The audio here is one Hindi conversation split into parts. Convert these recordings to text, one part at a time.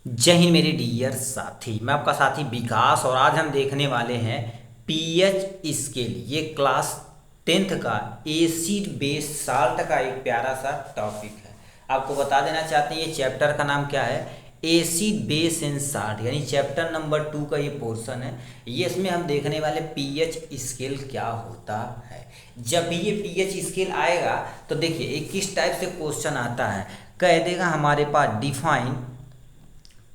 जय हिंद मेरे डियर साथी। मैं आपका साथी विकास और आज हम देखने वाले हैं पीएच स्केल। ये क्लास 10th का एसिड बेस साल्ट का एक प्यारा सा टॉपिक है। आपको बता देना चाहते हैं ये चैप्टर का नाम क्या है, एसिड बेस एंड साल्ट, यानी चैप्टर नंबर 2 का ये पोर्शन है। ये इसमें हम देखने वाले पीएच स्केल क्या होता है। जब भी ये पीएच स्केल आएगा तो देखिए एक किस टाइप से क्वेश्चन आता है, कह देगा हमारे पास डिफाइन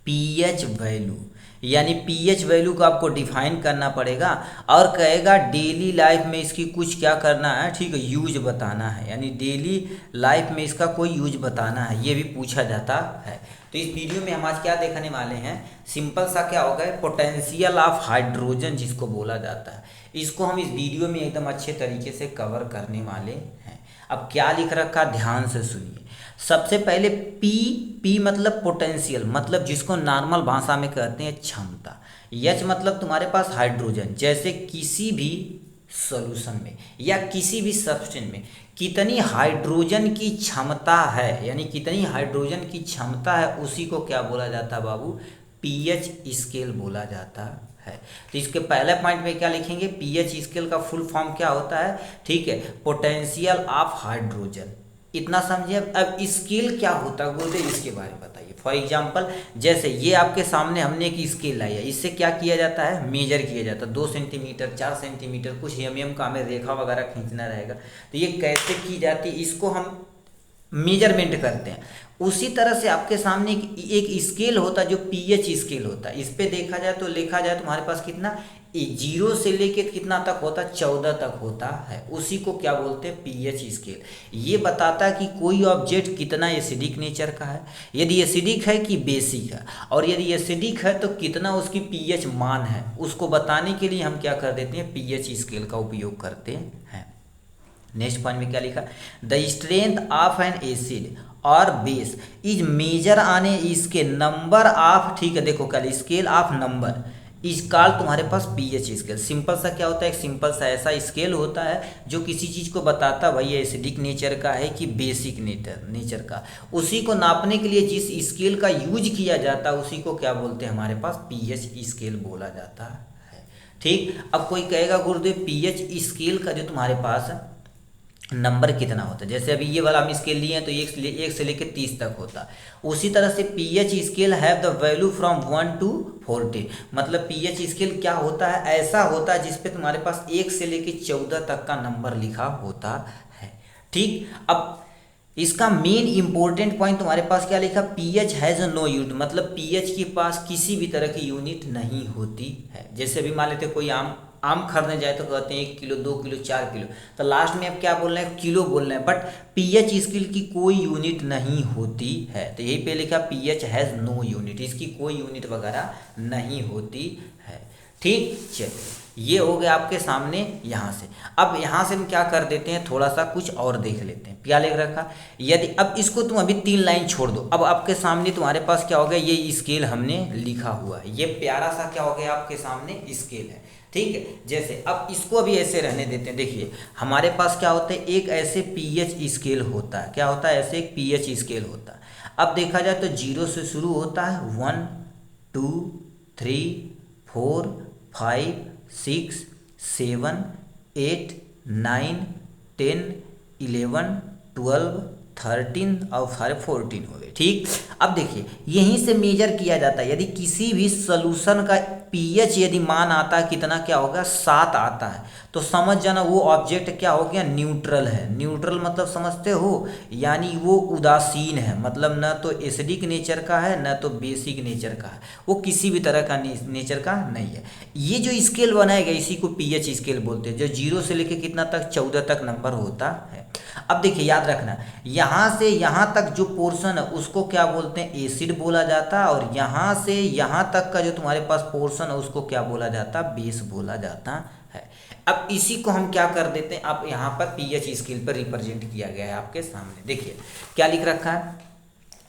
पीएच वैल्यू, यानी पीएच वैल्यू को आपको डिफाइन करना पड़ेगा और कहेगा डेली लाइफ में इसकी कुछ क्या करना है, ठीक है, यूज बताना है, यानी डेली लाइफ में इसका कोई यूज बताना है, ये भी पूछा जाता है। तो इस वीडियो में हम आज क्या देखने वाले हैं, सिंपल सा क्या होगा, पोटेंशियल ऑफ हाइड्रोजन जिसको बोला जाता है, इसको हम इस वीडियो में एकदम अच्छे तरीके से कवर करने वाले हैं। अब क्या लिख रखा, ध्यान से सुनिए। सबसे पहले पी मतलब पोटेंशियल, मतलब जिसको नॉर्मल भाषा में कहते हैं क्षमता। एच मतलब तुम्हारे पास हाइड्रोजन, जैसे किसी भी सॉल्यूशन में या किसी भी सब्सटेंस में कितनी हाइड्रोजन की क्षमता है, यानी कितनी हाइड्रोजन की क्षमता है, उसी को क्या बोला जाता है बाबू, पीएच स्केल बोला जाता है। तो इसके पहले पॉइंट में क्या लिखेंगे, पीएच स्केल का फुल फॉर्म क्या होता है, ठीक है, पोटेंशियल ऑफ हाइड्रोजन। इतना समझिए। अब स्केल क्या होता है बोलते, इसके बारे में बताइए। फॉर एग्जांपल जैसे ये आपके सामने हमने एक स्केल लाई है, इससे क्या किया जाता है, मेजर किया जाता है। 2 सेंटीमीटर 4 सेंटीमीटर कुछ एम का हमें रेखा वगैरह खींचना रहेगा, तो ये कैसे की जाती है, इसको हम मेजरमेंट करते हैं। उसी तरह से आपके सामने एक स्केल होता है जो पीएच स्केल होता है। इस पे देखा जाए तो लिखा जाए तुम्हारे पास कितना, 0 से लेके कितना तक होता है, 14 तक होता है। उसी को क्या बोलते हैं, पीएच स्केल। ये बताता है कि कोई ऑब्जेक्ट कितना एसिडिक नेचर का है, यदि एसिडिक है कि बेसिक है, और यदि एसिडिक है तो कितना उसकी पीएच मान है, उसको बताने के लिए हम क्या कर देते हैं, पीएच स्केल का उपयोग करते हैं। नेक्स्ट पॉइंट में क्या लिखा, the strength of N acid और बेस इज मेजर आने इसके नंबर ऑफ, ठीक है, देखो कल स्केल ऑफ नंबर इस काल तुम्हारे पास पीएच स्केल। सिंपल सा क्या होता है, एक सिंपल सा ऐसा स्केल होता है जो किसी चीज़ को बताता भाई ये एसिडिक नेचर का है कि बेसिक नेचर का। उसी को नापने के लिए जिस स्केल का यूज किया जाता है उसी को क्या बोलते हैं, हमारे पास पीएच स्केल बोला जाता है। ठीक, अब कोई कहेगा गुरुदेव पीएच स्केल का जो तुम्हारे पास नंबर कितना होता है, जैसे अभी ये वाला हम स्केल लिए हैं तो 1 से लेकर 30 तक होता है। उसी तरह से pH scale have the value from 1 to 14, मतलब पीएच स्केल क्या होता है, ऐसा होता है जिसपे तुम्हारे पास 1 से लेकर 14 तक का नंबर लिखा होता है। ठीक, अब इसका मेन इंपॉर्टेंट पॉइंट तुम्हारे पास क्या लिखा, पीएच हैज नो यूनिट, मतलब पीएच के पास किसी भी तरह की यूनिट नहीं होती है। जैसे अभी मान लेते कोई आम खरीदने जाए तो कहते हैं 1 किलो 2 किलो 4 किलो, तो लास्ट में अब क्या बोल रहे हैं, किलो बोल रहे हैं, बट पीएच स्केल की कोई यूनिट नहीं होती है। तो यही पे लिखा पीएच हैज़ नो यूनिट, इसकी कोई यूनिट वगैरह नहीं होती है। ठीक, चलिए ये हो गया आपके सामने यहाँ से। अब यहाँ से हम क्या कर देते हैं, थोड़ा सा कुछ और देख लेते हैं। क्या लिख रखा, यदि अब इसको तुम अभी 3 लाइन छोड़ दो, अब आपके सामने तुम्हारे पास क्या हो गया, ये स्केल हमने लिखा हुआ है, ये प्यारा सा क्या हो गया आपके सामने स्केल है। ठीक है, जैसे अब इसको अभी ऐसे रहने देते हैं। देखिए हमारे पास क्या होता है, एक ऐसे पीएच स्केल होता है, क्या होता है, ऐसे एक पीएच स्केल होता है। अब देखा जाए तो 0 से शुरू होता है, 1 2 3 4 5 6 7 8 9 10 11 12 13 और 14 हो गए। ठीक, अब देखिए यहीं से मेजर किया जाता है, यदि किसी भी सॉल्यूशन का पीएच यदि मान आता है कितना, क्या होगा, 7 आता है, तो समझ जाना वो ऑब्जेक्ट क्या हो गया, न्यूट्रल है। न्यूट्रल मतलब समझते हो, यानी वो उदासीन है, मतलब न तो एसिडिक नेचर का है न तो बेसिक नेचर का है, वो किसी भी तरह का नेचर का नहीं है। ये जो स्केल बनाया गया इसी को पीएच स्केल बोलते हैं, जो 0 से लेकर कितना तक, 14 तक नंबर होता है। अब देखिए याद रखना, यहाँ से यहाँ तक जो पोर्शन है उसको क्या बोलते हैं, एसिड बोला जाता है, और यहाँ से यहाँ तक का जो तुम्हारे पास पोर्शन है उसको क्या बोला जाता है, बेस बोला जाता है। अब इसी को हम क्या कर देते हैं, अब यहाँ पर पीएच स्केल पर रिप्रेजेंट किया गया है आपके सामने। देखिए क्या लिख रखा है,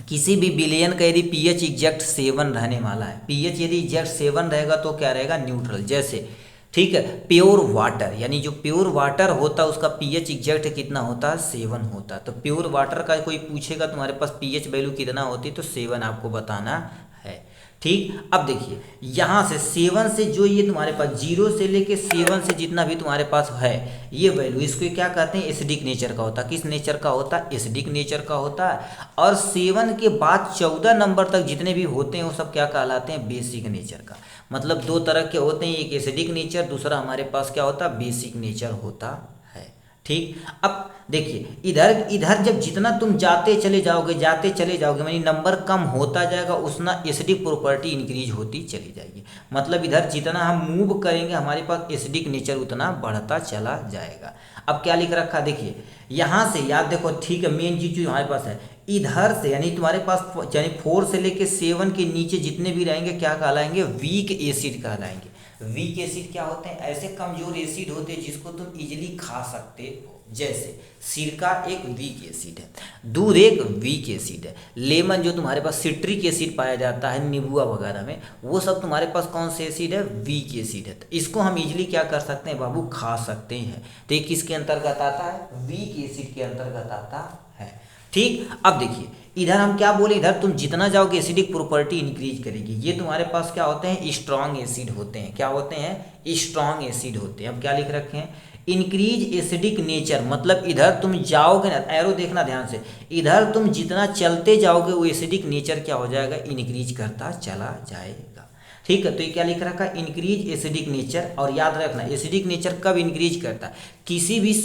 किसी भी विलेयन का यदि पीएच एग्जैक्ट 7 रहने वाला है, पीएच यदि एग्जैक्ट 7 रहेगा तो क्या रहेगा, न्यूट्रल। जैसे ठीक है, प्योर वाटर, यानी जो प्योर वाटर होता है उसका पीएच एग्जैक्ट कितना होता है, 7 होता है। तो प्योर वाटर का कोई पूछेगा तुम्हारे पास पीएच वैल्यू कितना होती है तो 7 आपको बताना है। ठीक। अब देखिए यहाँ से 7 से जो ये तुम्हारे पास 0 से लेके 7 से जितना भी तुम्हारे पास है ये वैल्यू, इसको क्या कहते हैं, एसिडिक नेचर का होता है। किस नेचर का होता है, एसिडिक नेचर का होता है। और 7 के बाद 14 नंबर तक जितने भी होते हैं वो सब क्या कहलाते हैं, बेसिक नेचर का। मतलब दो तरह के होते हैं, एक एसिडिक नेचर, दूसरा हमारे पास क्या होता है, बेसिक नेचर होता है। ठीक। अब देखिए इधर इधर जब जितना तुम जाते चले जाओगे यानी नंबर कम होता जाएगा उतना एसिडिक प्रॉपर्टी इंक्रीज होती चली जाएगी। मतलब इधर जितना हम मूव करेंगे हमारे पास एसिडिक नेचर उतना बढ़ता चला जाएगा। अब क्या लिख रखा देखिए यहाँ से याद देखो, ठीक है, मेन चीज जो हमारे पास है इधर से यानी तुम्हारे पास यानी 4 से लेके 7 के नीचे जितने भी रहेंगे क्या कहलाएंगे, वीक एसिड कहलाएंगे। वीक एसिड क्या होते हैं, ऐसे कमजोर एसिड होते हैं जिसको तुम इजीली खा सकते हो। जैसे सिरका एक वीक एसिड है, दूध एक वीक एसिड है, लेमन जो तुम्हारे पास सिट्रिक एसिड पाया जाता है नींबुआ वगैरह में, वो सब तुम्हारे पास कौन से एसिड है, वीक एसिड है। तो इसको हम इजीली क्या कर सकते हैं बाबू, खा सकते हैं। तो ये किसके अंतर्गत आता है, वीक एसिड के अंतर्गत आता है। ठीक। अब देखिए इधर हम क्या बोले, इधर तुम जितना जाओगे एसिडिक प्रॉपर्टी इंक्रीज करेगी। ये तुम्हारे पास क्या होते हैं, स्ट्रॉन्ग एसिड होते हैं। क्या होते हैं, स्ट्रॉन्ग एसिड होते हैं। अब क्या लिख रखे हैं, इंक्रीज एसिडिक नेचर, मतलब इधर तुम जाओगे ना, एरो देखना ध्यान से, इधर तुम जितना चलते जाओगे वो एसिडिक नेचर क्या हो जाएगा, इंक्रीज करता चला जाएगा। ठीक है। तो ये क्या लिख रखा है, इंक्रीज एसिडिक नेचर। और याद रखना एसिडिक नेचर कब इंक्रीज करता है, किसी भी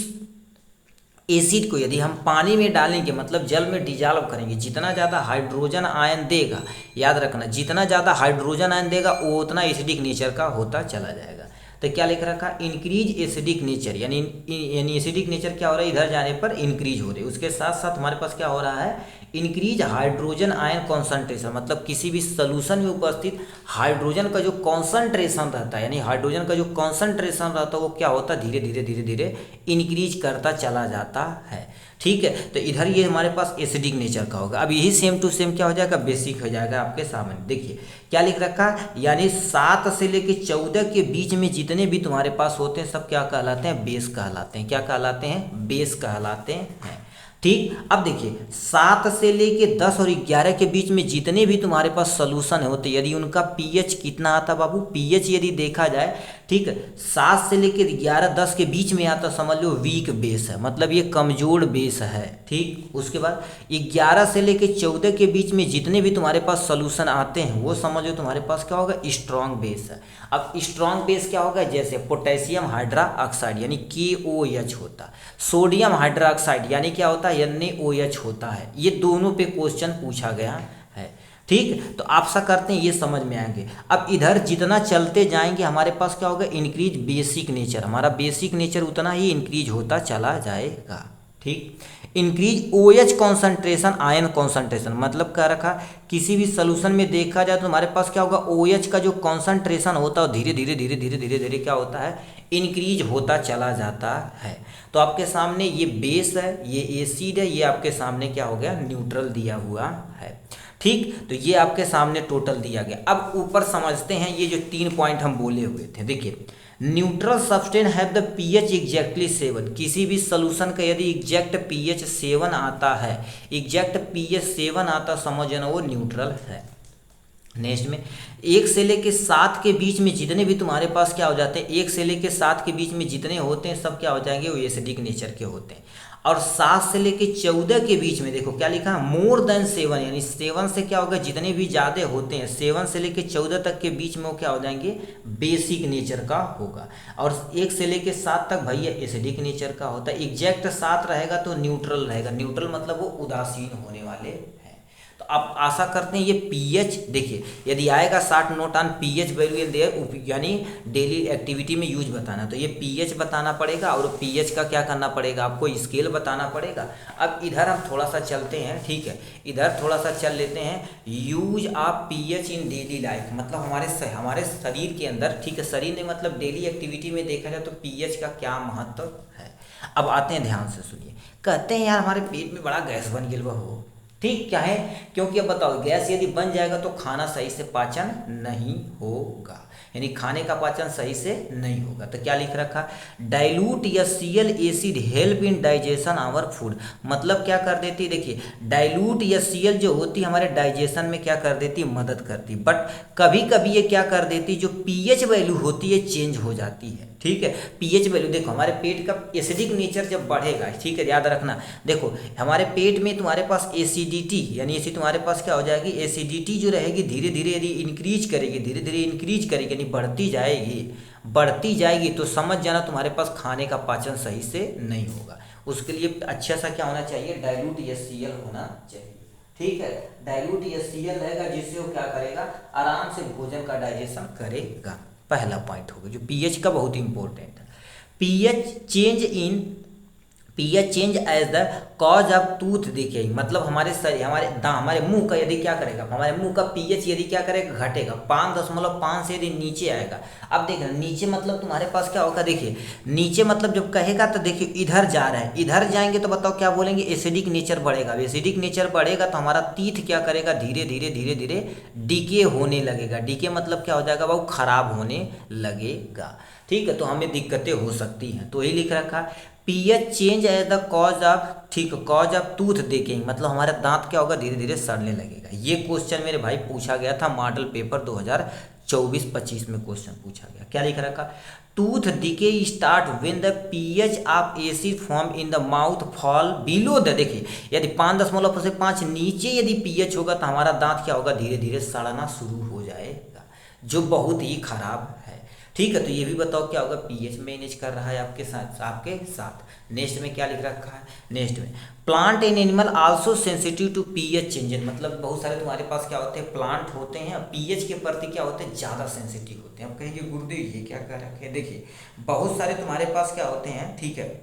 एसिड को यदि हम पानी में डालेंगे मतलब जल में डिजॉल्व करेंगे, जितना ज़्यादा हाइड्रोजन आयन देगा, याद रखना जितना ज़्यादा हाइड्रोजन आयन देगा वो उतना एसिडिक नेचर का होता चला जाएगा। तो क्या लिख रखा, इंक्रीज एसिडिक नेचर, यानी एसिडिक नेचर क्या हो रहा है, इधर जाने पर इंक्रीज हो रही है। उसके साथ साथ हमारे पास क्या हो रहा है, इंक्रीज हाइड्रोजन आयन कॉन्सेंट्रेशन, मतलब किसी भी सोल्यूशन में उपस्थित हाइड्रोजन का जो कॉन्सेंट्रेशन रहता है, यानी हाइड्रोजन का जो कॉन्सेंट्रेशन रहता है वो क्या होता है, धीरे धीरे धीरे धीरे इंक्रीज करता चला जाता है। ठीक है। तो इधर ये हमारे पास एसिडिक नेचर का होगा। अब यही सेम टू सेम क्या हो जाएगा, बेसिक हो जाएगा आपके सामने। देखिए क्या लिख रखा है, यानी 7 से लेके 14 के बीच में जितने भी तुम्हारे पास होते हैं सब क्या कहलाते हैं, बेस कहलाते हैं। क्या कहलाते हैं, बेस कहलाते हैं। ठीक। अब देखिए 7 से लेके 10 और 11 के बीच में जितने भी तुम्हारे पास सोल्यूशन होते यदि उनका पीएच कितना आता बाबू, पीएच यदि देखा जाए, ठीक है, 7 से लेके 11 10 के बीच में आता, समझ लो वीक बेस है, मतलब ये कमजोर बेस है। ठीक। उसके बाद 11 से लेके 14 के बीच में जितने भी तुम्हारे पास सोल्यूशन आते हैं वो समझ लो तुम्हारे पास क्या होगा, स्ट्रॉन्ग बेस है। अब स्ट्रॉन्ग बेस क्या होगा, जैसे पोटेशियम हाइड्रा ऑक्साइड यानी KOH होता, सोडियम हाइड्रा ऑक्साइड यानी क्या होता है, NaOH होता है। ये दोनों पे क्वेश्चन पूछा गया है। ठीक। तो आशा करते हैं ये समझ में आएंगे। अब इधर जितना चलते जाएंगे हमारे पास क्या होगा, इंक्रीज बेसिक नेचर, हमारा बेसिक नेचर उतना ही इंक्रीज होता चला जाएगा। ठीक। Increase OH concentration, ion concentration, मतलब क्या रखा, किसी भी सोल्यूशन में देखा जाए तो हमारे पास क्या होगा, OH का जो कॉन्सेंट्रेशन होता है धीरे धीरे धीरे धीरे धीरे धीरे क्या होता है, इंक्रीज होता चला जाता है। तो आपके सामने ये बेस है, ये एसिड है, ये आपके सामने क्या हो गया, न्यूट्रल दिया हुआ है। ठीक। तो ये आपके सामने टोटल दिया गया। अब ऊपर समझते हैं ये जो 3 पॉइंट हम बोले हुए थे। देखिए neutral substance have the pH exactly 7, किसी भी सोल्यूशन का यदि एग्जैक्ट पीएच 7 आता है, एग्जैक्ट पीएच 7 आता, समझ ना वो न्यूट्रल है। नेक्स्ट में 1 से लेके 7 के बीच में जितने भी तुम्हारे पास क्या हो जाते हैं, 1 से लेके 7 के बीच में जितने होते हैं सब क्या हो जाएंगे, वो एसिडिक नेचर के होते हैं। और 7 से लेके 14 के बीच में देखो क्या लिखा है, मोर देन 7, यानी 7 से क्या होगा, जितने भी ज़्यादा होते हैं 7 से लेके 14 तक के बीच में वो क्या हो जाएंगे, बेसिक नेचर का होगा। और 1 से लेके 7 तक भैया एसिडिक नेचर का होता है। एग्जैक्ट 7 रहेगा तो न्यूट्रल रहेगा, न्यूट्रल मतलब वो उदासीन होने वाले हैं। तो आप आशा करते हैं ये पीएच देखिए, यदि आएगा 60 note on pH value in their, यानी डेली एक्टिविटी में यूज बताना, तो ये पीएच बताना पड़ेगा और पीएच का क्या करना पड़ेगा, आपको स्केल बताना पड़ेगा। अब इधर हम थोड़ा सा चलते हैं, ठीक है, इधर थोड़ा सा चल लेते हैं, use of pH in daily life, मतलब हमारे शरीर के अंदर, ठीक है, शरीर में मतलब डेली एक्टिविटी में देखा जाए तो पीएच का क्या महत्व है। अब आते हैं, ध्यान से सुनिए, कहते हैं यार हमारे पेट में बड़ा गैस बन गया हो, ठीक क्या है, क्योंकि अब बताओ गैस यदि बन जाएगा तो खाना सही से पाचन नहीं होगा, यानी खाने का पाचन सही से नहीं होगा। तो क्या लिख रखा, डाइल्यूट या Cl acid help in digestion our food, मतलब क्या कर देती, देखिए डाइल्यूट या सीएल जो होती है हमारे डाइजेशन में क्या कर देती, मदद करती, बट कभी कभी ये क्या कर देती, जो पीएच वैल्यू होती है चेंज हो जाती है। ठीक है, पीएच वैल्यू देखो हमारे पेट का एसिडिक नेचर जब बढ़ेगा, ठीक है याद रखना, देखो हमारे पेट में तुम्हारे पास एसिडिटी यानी ऐसी तुम्हारे पास क्या हो जाएगी, एसिडिटी जो रहेगी धीरे धीरे यदि इंक्रीज करेगी, धीरे धीरे इंक्रीज करेगी यानी बढ़ती जाएगी तो समझ जाना तुम्हारे पास खाने का पाचन सही से नहीं होगा। उसके लिए अच्छा सा क्या होना चाहिए, डाइल्यूट एचसीएल होना चाहिए। ठीक है, डाइल्यूट एचसीएल रहेगा जिससे वो क्या करेगा, आराम से भोजन का डाइजेशन करेगा। पहला पॉइंट होगा जो पीएच का बहुत इंपॉर्टेंट है। PH change as the cause of tooth, देखिए मतलब हमारे मुंह का यदि क्या करेगा, हमारे मुंह का पीएच यदि क्या करेगा, घटेगा 5.5 से यदि नीचे आएगा। अब देखना नीचे मतलब तुम्हारे पास क्या होगा, देखिए नीचे मतलब जब कहेगा तो देखिए इधर जा रहा है, इधर जाएंगे तो बताओ क्या बोलेंगे, एसिडिक नेचर बढ़ेगा। एसिडिक नेचर बढ़ेगा तो हमारा टीथ क्या करेगा, धीरे धीरे डीके होने लगेगा। डीके मतलब क्या हो जाएगा, वो खराब होने लगेगा। ठीक है, तो हमें दिक्कतें हो सकती हैं, तो यही लिख रखा pH change as the cause of, ठीक कॉज ऑफ टूथ देखेंगे मतलब हमारा दांत क्या होगा, धीरे धीरे सड़ने लगेगा। ये क्वेश्चन मेरे भाई पूछा गया था मॉडल पेपर 2024-25 में क्वेश्चन पूछा गया। क्या लिख रखा, tooth decay start when the pH of acid form in the mouth fall below the, देखिए यदि 5.5 नीचे यदि पीएच होगा तो हमारा दांत क्या होगा, धीरे धीरे सड़ना शुरू हो जाएगा, जो बहुत ही खराब है। ठीक है, तो ये भी बताओ क्या होगा, पीएच मैनेज कर रहा है आपके साथ। नेक्स्ट में क्या लिख रखा है, नेक्स्ट में plant and animal also sensitive to pH changes, मतलब बहुत सारे तुम्हारे पास क्या होते हैं, प्लांट होते हैं पीएच के प्रति क्या होते हैं, ज़्यादा सेंसिटिव होते हैं। अब कहेंगे गुरुदेव ये क्या कर रखे हैं, देखिए बहुत सारे तुम्हारे पास क्या होते हैं, ठीक है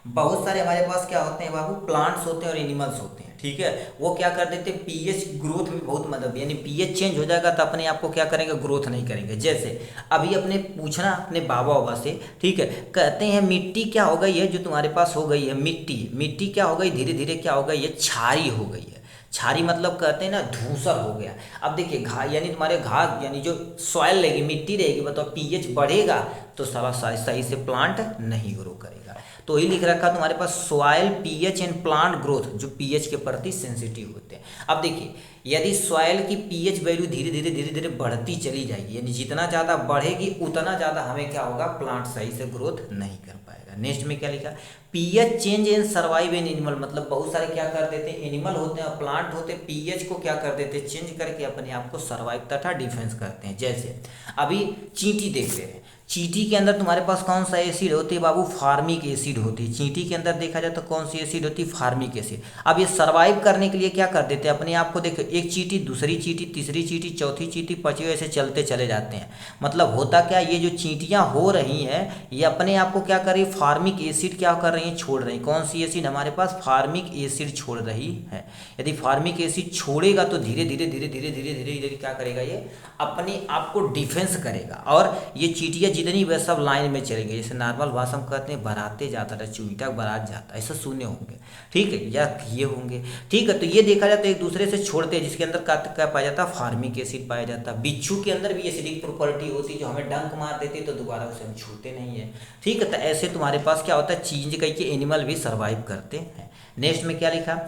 बहुत सारे हमारे पास क्या होते हैं बाबू, प्लांट्स होते हैं और एनिमल्स होते हैं। ठीक है, वो क्या कर देते हैं, पीएच ग्रोथ में बहुत मदद, यानी पीएच चेंज हो जाएगा तो अपने आप को क्या करेंगे, ग्रोथ नहीं करेंगे। जैसे अभी अपने पूछना अपने बाबा से, ठीक है कहते हैं मिट्टी क्या हो गई है, जो तुम्हारे पास हो गई है मिट्टी क्या हो गई, धीरे धीरे क्या हो गई है, क्षारी हो गई है। क्षारी मतलब कहते हैं ना धूसर हो गया। अब देखिए यानी तुम्हारे घास यानी जो सॉइल रहेगी, मिट्टी रहेगी, बताओ पीएच बढ़ेगा तो सारा सही से प्लांट नहीं ग्रो करेगा। तो ही लिख रखा तुम्हारे पास soil pH and plant growth, जो पीएच के प्रति सेंसिटिव होते हैं। अब देखिए यदि सॉइल की पीएच वैल्यू धीरे धीरे बढ़ती चली जाएगी, यानी जितना ज़्यादा बढ़ेगी उतना ज़्यादा हमें क्या होगा, प्लांट सही से ग्रोथ नहीं कर पाएगा। नेक्स्ट में क्या लिखा, pH change in survive an animal, मतलब बहुत सारे क्या कर देते हैं, एनिमल होते हैं और प्लांट होते हैं, पीएच को क्या कर देते हैं, चेंज करके अपने आप को सर्वाइव तथा डिफेंस करते हैं। जैसे अभी चींटी देख रहे हैं, चींटी के अंदर तुम्हारे पास कौन सा एसिड होती है बाबू, फार्मिक एसिड होती है। चींटी के अंदर देखा जाए तो कौन सी एसिड होती है, फार्मिक एसिड। अब ये सर्वाइव करने के लिए क्या कर देते हैं, अपने आप को देखो एक चींटी, दूसरी चींटी, तीसरी चींटी, चौथी चींटी, पांचवी, ऐसे चलते चले जाते हैं। मतलब होता क्या, ये जो चींटियां हो रही हैं ये अपने आप को क्या कर रही है, फार्मिक एसिड क्या कर रही है, छोड़ रही है। कौन सी एसिड हमारे पास, फार्मिक एसिड छोड़ रही है। यदि फार्मिक एसिड छोड़ेगा तो धीरे धीरे क्या करेगा, ये अपने आप को डिफेंस करेगा। और ये चींटियां जितनी वे सब लाइन में चलेंगे, जैसे नॉर्मल भाषा में कहते हैं बराते जाता है, चूंटा बारात जाता, ऐसा सुने होंगे। ठीक है, या ये होंगे। ठीक है, तो ये देखा जाता है एक दूसरे से छोड़ते हैं, जिसके अंदर क्या पाया जाता है, फार्मिक एसिड पाया जाता है। बिच्छू के अंदर भी एसिडिक प्रॉपर्टी होती है, जो हमें डंक मार देती है तो दोबारा उसे हम छूते नहीं है। ठीक है, तो ऐसे तुम्हारे पास क्या होता है, चीज कई के एनिमल भी सर्वाइव करते हैं। नेक्स्ट में क्या लिखा,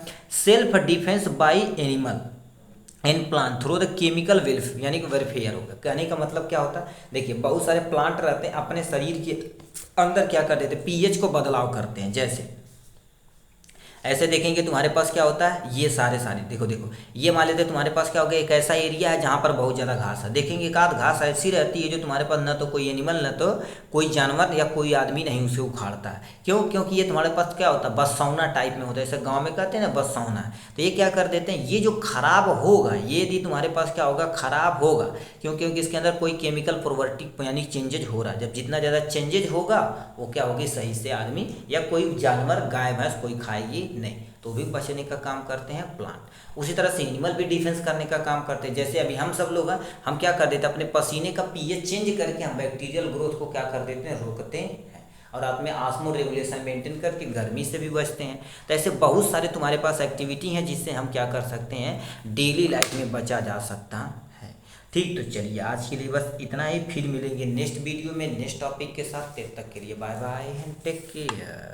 self defence by animal and plant through the chemical welfare, यानी कि वेलफेयर होगा। कहने का मतलब क्या होता है, देखिए बहुत सारे प्लांट रहते हैं अपने शरीर के अंदर क्या कर देते हैं, पीएच को बदलाव करते हैं। जैसे ऐसे देखेंगे तुम्हारे पास क्या होता है, ये सारे देखो ये मान लेते तुम्हारे पास क्या हो गया, एक ऐसा एरिया है जहाँ पर बहुत ज़्यादा घास है। देखेंगे एक आध घास ऐसी रहती है जो तुम्हारे पास न तो कोई एनिमल न तो कोई जानवर या कोई आदमी नहीं उसे उखाड़ता है। क्यों, क्योंकि ये तुम्हारे पास क्या होता है, बसौना टाइप में होता है, जैसे गाँव में कहते हैं ना बसौना है। तो ये क्या कर देते हैं, ये जो खराब होगा, ये यदि तुम्हारे पास क्या होगा, खराब होगा। क्यों, क्योंकि इसके अंदर कोई केमिकल प्रॉपर्टी यानी चेंजेज हो रहा है। जब जितना ज़्यादा चेंजेज होगा वो क्या होगी, सही से आदमी या कोई जानवर, गाय भैंस कोई खाएगी नहीं, तो भी बचने का काम करते हैं प्लांट। उसी तरह से एनिमल भी डिफेंस करने का काम करते हैं। जैसे अभी हम सब लोग हैं, हम क्या कर देते हैं, अपने पसीने का पीएच चेंज करके हम बैक्टीरियल ग्रोथ को क्या कर देते हैं, रोकते हैं। और रात में ऑस्मो रेगुलेशन मेंटेन करके गर्मी से भी बचते हैं। तो ऐसे बहुत सारे तुम्हारे पास एक्टिविटी हैं जिससे हम क्या कर सकते हैं, डेली लाइफ में बचा जा सकता है। ठीक, तो चलिए आज के लिए बस इतना ही, फिर मिलेंगे नेक्स्ट वीडियो में नेक्स्ट टॉपिक के साथ। तब तक के लिए bye bye and take care.